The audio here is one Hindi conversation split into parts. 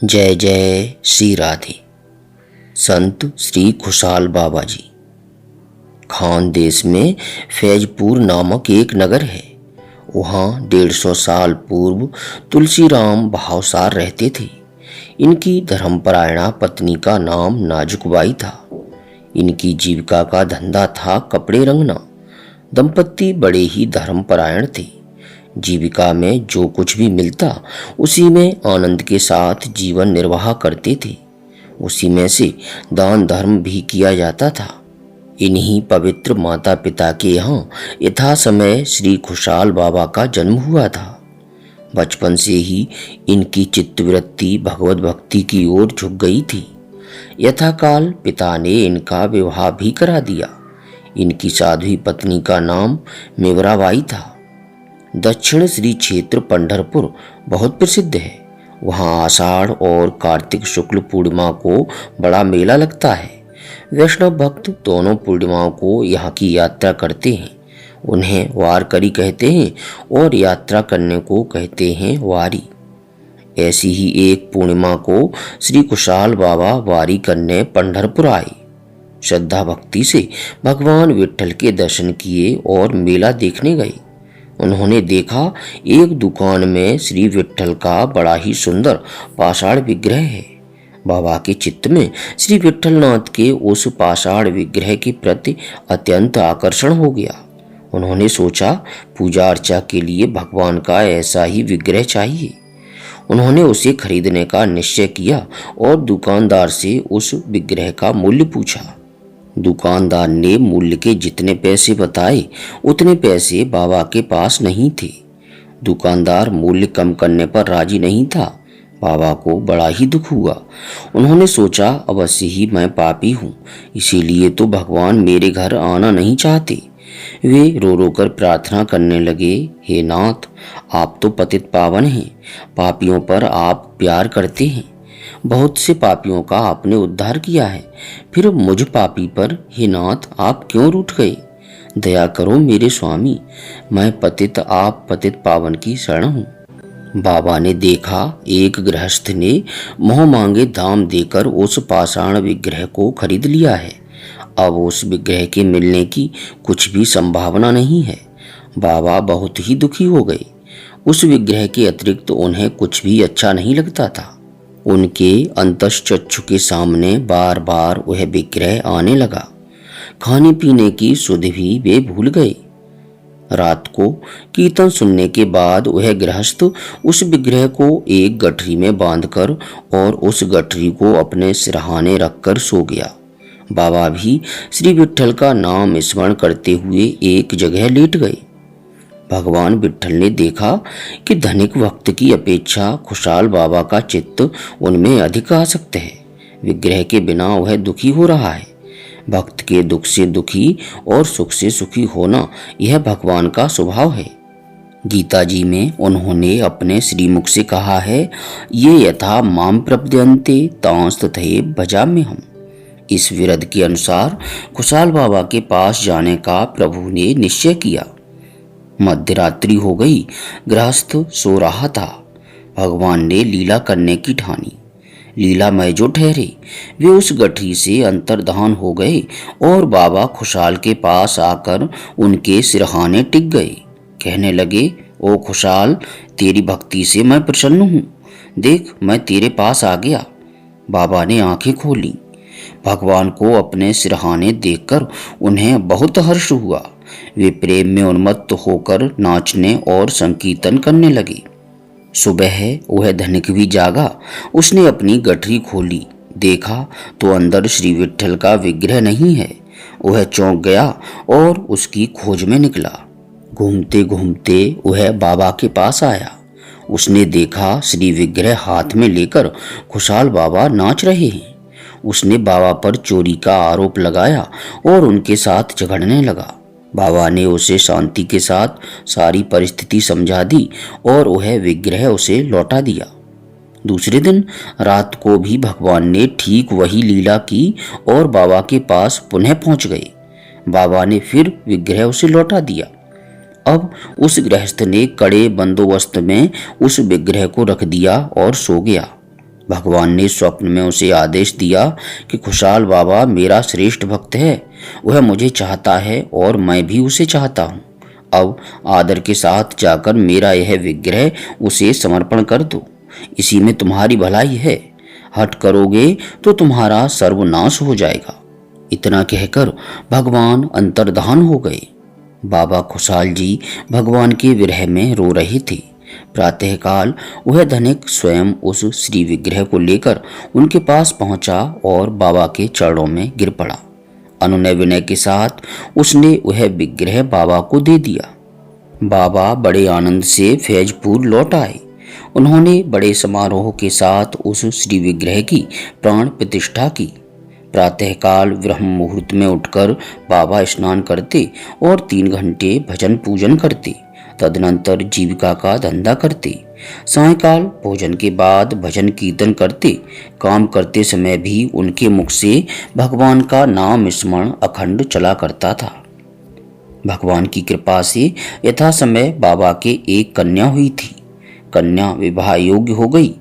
जय जय श्री राधे। संत श्री खुशहाल बाबा जी। खान देश में फैजपुर नामक एक नगर है। वहाँ 150 साल पूर्व तुलसीराम भावसार रहते थे। इनकी धर्मपरायणा पत्नी का नाम नाजुकबाई था। इनकी जीविका का धंधा था कपड़े रंगना। दंपति बड़े ही धर्मपरायण थे। जीविका में जो कुछ भी मिलता उसी में आनंद के साथ जीवन निर्वाह करते थे। उसी में से दान धर्म भी किया जाता था। इन्हीं पवित्र माता पिता के यहाँ यथा समय श्री खुशहाल बाबा का जन्म हुआ था। बचपन से ही इनकी चित्तवृत्ति भगवत भक्ति की ओर झुक गई थी। यथाकाल पिता ने इनका विवाह भी करा दिया। इनकी साध्वी पत्नी का नाम मेवराबाई था। दक्षिण श्री क्षेत्र पंढरपुर बहुत प्रसिद्ध है। वहाँ आषाढ़ और कार्तिक शुक्ल पूर्णिमा को बड़ा मेला लगता है। वैष्णव भक्त दोनों पूर्णिमाओं को यहाँ की यात्रा करते हैं। उन्हें वारकरी कहते हैं और यात्रा करने को कहते हैं वारी। ऐसी ही एक पूर्णिमा को श्री खुशहाल बाबा वारी करने पंढरपुर आए। श्रद्धा भक्ति से भगवान विट्ठल के दर्शन किए और मेला देखने गए। उन्होंने देखा एक दुकान में श्री विट्ठल का बड़ा ही सुंदर पाषाण विग्रह है। बाबा के चित्त में श्री विट्ठलनाथ के उस पाषाण विग्रह के प्रति अत्यंत आकर्षण हो गया। उन्होंने सोचा पूजा अर्चा के लिए भगवान का ऐसा ही विग्रह चाहिए। उन्होंने उसे खरीदने का निश्चय किया और दुकानदार से उस विग्रह का मूल्य पूछा। दुकानदार ने मूल्य के जितने पैसे बताए उतने पैसे बाबा के पास नहीं थे। दुकानदार मूल्य कम करने पर राजी नहीं था। बाबा को बड़ा ही दुख हुआ। उन्होंने सोचा अवश्य ही मैं पापी हूँ, इसीलिए तो भगवान मेरे घर आना नहीं चाहते। वे रो रो कर प्रार्थना करने लगे, हे नाथ, आप तो पतित पावन हैं, पापियों पर आप प्यार करते हैं। बहुत से पापियों का आपने उद्धार किया है, फिर मुझ पापी पर हे नाथ आप क्यों रूठ गए? दया करो मेरे स्वामी, मैं पतित आप पतित पावन की शरण हूँ। बाबा ने देखा एक गृहस्थ ने मोह मांगे दाम देकर उस पाषाण विग्रह को खरीद लिया है। अब उस विग्रह के मिलने की कुछ भी संभावना नहीं है। बाबा बहुत ही दुखी हो गए। उस विग्रह के अतिरिक्त उन्हें कुछ भी अच्छा नहीं लगता था। उनके अंतश्चक्षु के सामने बार बार वह विग्रह आने लगा। खाने पीने की सुध भी वे भूल गए। रात को कीर्तन सुनने के बाद वह गृहस्थ उस विग्रह को एक गठरी में बांधकर और उस गठरी को अपने सिरहाने रखकर सो गया। बाबा भी श्री विट्ठल का नाम स्मरण करते हुए एक जगह लेट गए। भगवान विट्ठल ने देखा कि धनिक भक्त की अपेक्षा खुशहाल बाबा का चित्त उनमें अधिक आसक्त है। विग्रह के बिना वह दुखी हो रहा है। भक्त के दुख से दुखी और सुख से सुखी होना यह भगवान का स्वभाव है। गीता जी में उन्होंने अपने श्रीमुख से कहा है, ये यथा माम प्रपद्यन्ते तांस्तथे भजाम्यहम्। इस विरध के अनुसार खुशहाल बाबा के पास जाने का प्रभु ने निश्चय किया। मध्यरात्रि हो गई, गृहस्थ सो रहा था। भगवान ने लीला करने की ठानी। लीलामय जो ठहरे वे उस गठरी से अंतर्धान हो गए और बाबा खुशहाल के पास आकर उनके सिरहाने टिक गए। कहने लगे, ओ खुशहाल, तेरी भक्ति से मैं प्रसन्न हूँ। देख, मैं तेरे पास आ गया। बाबा ने आंखें खोली। भगवान को अपने सिरहाने देखकर उन्हें बहुत हर्ष हुआ। वे प्रेम में उन्मत्त होकर नाचने और संकीर्तन करने लगे। सुबह वह धनिक भी जागा। उसने अपनी गठरी खोली, देखा तो अंदर श्री विट्ठल का विग्रह नहीं है। वह चौंक गया और उसकी खोज में निकला। घूमते घूमते वह बाबा के पास आया। उसने देखा श्री विग्रह हाथ में लेकर खुशहाल बाबा नाच रहे हैं। उसने बाबा पर चोरी का आरोप लगाया और उनके साथ झगड़ने लगा। बाबा ने उसे शांति के साथ सारी परिस्थिति समझा दी और वह विग्रह उसे लौटा दिया। दूसरे दिन रात को भी भगवान ने ठीक वही लीला की और बाबा के पास पुनः पहुंच गए। बाबा ने फिर विग्रह उसे लौटा दिया। अब उस गृहस्थ ने कड़े बंदोबस्त में उस विग्रह को रख दिया और सो गया। भगवान ने स्वप्न में उसे आदेश दिया कि खुशहाल बाबा मेरा श्रेष्ठ भक्त है, वह मुझे चाहता है और मैं भी उसे चाहता हूँ। अब आदर के साथ जाकर मेरा यह विग्रह उसे समर्पण कर दो, इसी में तुम्हारी भलाई है। हठ करोगे तो तुम्हारा सर्वनाश हो जाएगा। इतना कहकर भगवान अंतर्धान हो गए। बाबा खुशहाल जी भगवान के विरह में रो रहे थे। प्रातःकाल वह धनिक स्वयं उस श्री विग्रह को लेकर उनके पास पहुंचा और बाबा के चरणों में गिर पड़ा। अनुनय विनय के साथ उसने वह विग्रह बाबा को दे दिया। बाबा बड़े आनंद से फैजपुर लौट आए। उन्होंने बड़े समारोह के साथ उस श्री विग्रह की प्राण प्रतिष्ठा की। प्रातःकाल ब्रह्म मुहूर्त में उठकर बाबा स्नान करते और 3 घंटे भजन पूजन करते। तदनंतर जीविका का धंधा करते। सायंकाल भोजन के बाद भजन कीर्तन करते। काम करते समय भी उनके मुख से भगवान का नाम स्मरण अखंड चला करता था। भगवान की कृपा से यथा समय बाबा के एक कन्या हुई थी। कन्या विवाह योग्य हो गई।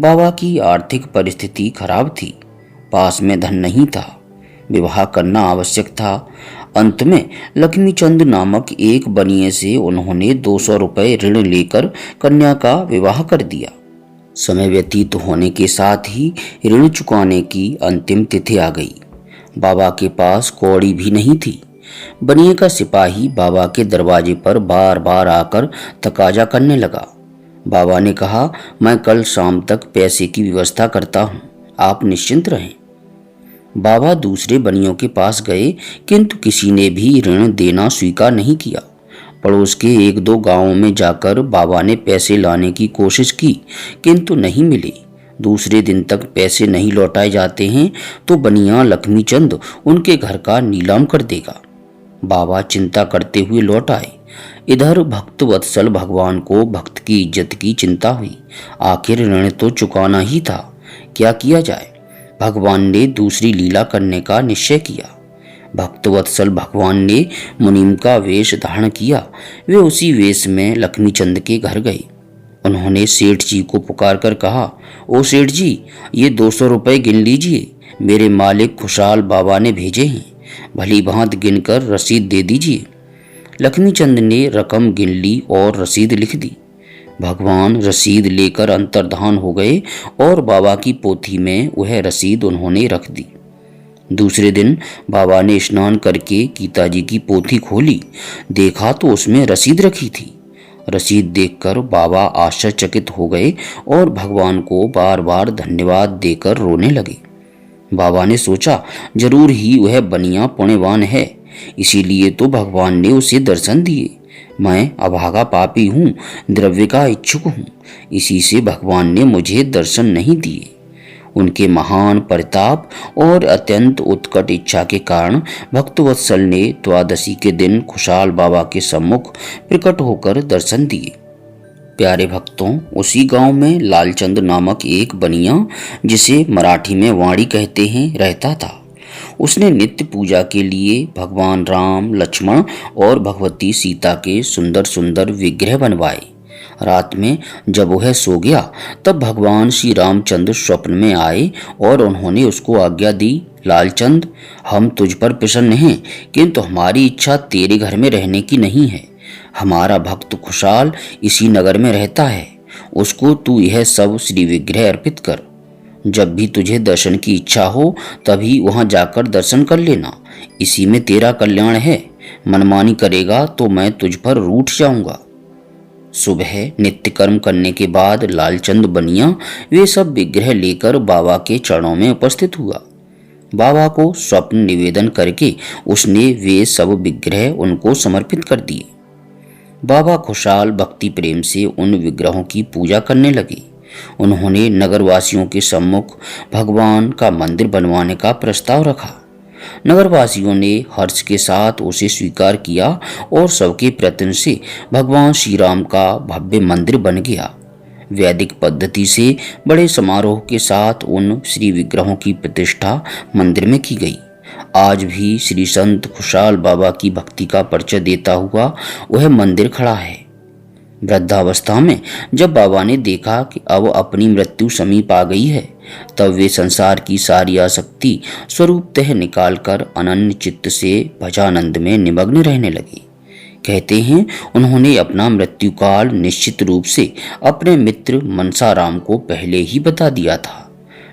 बाबा की आर्थिक परिस्थिति खराब थी, पास में धन नहीं था, विवाह करना आवश्यक था। अंत में लक्ष्मीचंद नामक एक बनिए से उन्होंने 200 रुपये ऋण लेकर कन्या का विवाह कर दिया। समय व्यतीत होने के साथ ही ऋण चुकाने की अंतिम तिथि आ गई। बाबा के पास कौड़ी भी नहीं थी। बनिए का सिपाही बाबा के दरवाजे पर बार बार आकर तकाजा करने लगा। बाबा ने कहा, मैं कल शाम तक पैसे की व्यवस्था करता हूँ, आप निश्चिंत रहें। बाबा दूसरे बनियों के पास गए, किंतु किसी ने भी ऋण देना स्वीकार नहीं किया। पड़ोस के 1-2 गांवों में जाकर बाबा ने पैसे लाने की कोशिश की, किंतु नहीं मिले। दूसरे दिन तक पैसे नहीं लौटाए जाते हैं तो बनिया लक्ष्मीचंद उनके घर का नीलाम कर देगा। बाबा चिंता करते हुए लौट आए। इधर भक्त वत्सल भगवान को भक्त की इज्जत की चिंता हुई। आखिर ऋण तो चुकाना ही था, क्या किया जाए। भगवान ने दूसरी लीला करने का निश्चय किया। भक्त वत्सल भगवान ने मुनीम का वेश धारण किया। वे उसी वेश में लक्ष्मीचंद के घर गए। उन्होंने सेठ जी को पुकार कर कहा, ओ सेठ जी, ये 200 रुपये गिन लीजिए, मेरे मालिक खुशहाल बाबा ने भेजे हैं, भली भांत गिनकर रसीद दे दीजिए। लक्ष्मीचंद ने रकम गिन ली और रसीद लिख दी। भगवान रसीद लेकर अंतर्धान हो गए और बाबा की पोथी में वह रसीद उन्होंने रख दी। दूसरे दिन बाबा ने स्नान करके गीताजी की पोथी खोली, देखा तो उसमें रसीद रखी थी। रसीद देखकर बाबा आश्चर्यचकित हो गए और भगवान को बार बार धन्यवाद देकर रोने लगे। बाबा ने सोचा, जरूर ही वह बनिया पुण्यवान है, इसीलिए तो भगवान ने उसे दर्शन दिए। मैं अभागा पापी हूँ, द्रव्य का इच्छुक हूँ, इसी से भगवान ने मुझे दर्शन नहीं दिए। उनके महान परिताप और अत्यंत उत्कट इच्छा के कारण भक्तवत्सल ने द्वादशी के दिन खुशहाल बाबा के सम्मुख प्रकट होकर दर्शन दिए। प्यारे भक्तों, उसी गांव में लालचंद नामक एक बनिया, जिसे मराठी में वाणी कहते हैं, रहता था। उसने नित्य पूजा के लिए भगवान राम, लक्ष्मण और भगवती सीता के सुंदर सुंदर विग्रह बनवाए। रात में जब वह सो गया तब भगवान श्री रामचंद्र स्वप्न में आए और उन्होंने उसको आज्ञा दी, लालचंद, हम तुझ पर प्रसन्न हैं, किंतु हमारी इच्छा तेरे घर में रहने की नहीं है। हमारा भक्त खुशहाल इसी नगर में रहता है, उसको तू यह सब श्री विग्रह अर्पित कर। जब भी तुझे दर्शन की इच्छा हो तभी वहां जाकर दर्शन कर लेना, इसी में तेरा कल्याण है। मनमानी करेगा तो मैं तुझ पर रूठ जाऊंगा। सुबह नित्य कर्म करने के बाद लालचंद बनिया वे सब विग्रह लेकर बाबा के चरणों में उपस्थित हुआ। बाबा को स्वप्न निवेदन करके उसने वे सब विग्रह उनको समर्पित कर दिए। बाबा खुशहाल भक्ति प्रेम से उन विग्रहों की पूजा करने लगे। उन्होंने नगरवासियों के सम्मुख भगवान का मंदिर बनवाने का प्रस्ताव रखा। नगरवासियों ने हर्ष के साथ उसे स्वीकार किया और सबके प्रयत्न से भगवान श्री राम का भव्य मंदिर बन गया। वैदिक पद्धति से बड़े समारोह के साथ उन श्री विग्रहों की प्रतिष्ठा मंदिर में की गई। आज भी श्री संत खुशहाल बाबा की भक्ति का परिचय देता हुआ वह मंदिर खड़ा है। वृद्धावस्था में जब बाबा ने देखा कि अब अपनी मृत्यु समीप आ गई है, तब वे संसार की सारी आसक्ति स्वरूपतः निकालकर अनन्य चित्त से भजानंद में निमग्न रहने लगे। कहते हैं, उन्होंने अपना मृत्यु काल निश्चित रूप से अपने मित्र मनसाराम को पहले ही बता दिया था।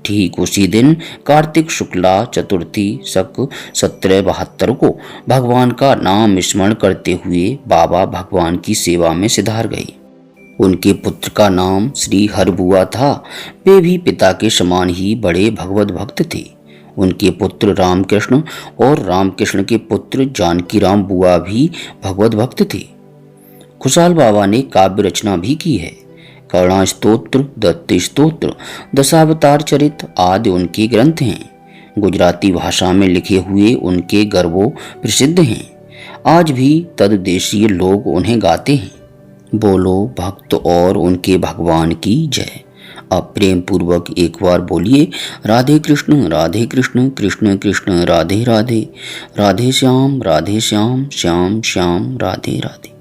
ठीक उसी दिन कार्तिक शुक्ला चतुर्थी शक 1772 को भगवान का नाम स्मरण करते हुए बाबा भगवान की सेवा में सिधार गए। उनके पुत्र का नाम श्री हरबुआ था। वे भी पिता के समान ही बड़े भगवत भक्त थे। उनके पुत्र रामकृष्ण और रामकृष्ण के पुत्र जानकी राम बुआ भी भगवत भक्त थे। खुशहाल बाबा ने काव्य रचना भी की है। करुणा स्तोत्र, दत्त स्तोत्र, दशावतार चरित आदि उनके ग्रंथ हैं। गुजराती भाषा में लिखे हुए उनके गर्वो प्रसिद्ध हैं। आज भी तददेशीय लोग उन्हें गाते हैं। बोलो भक्त और उनके भगवान की जय। अब प्रेम पूर्वक एक बार बोलिए, राधे कृष्ण कृष्ण कृष्ण राधे राधे, राधे श्याम श्याम श्याम राधे राधे।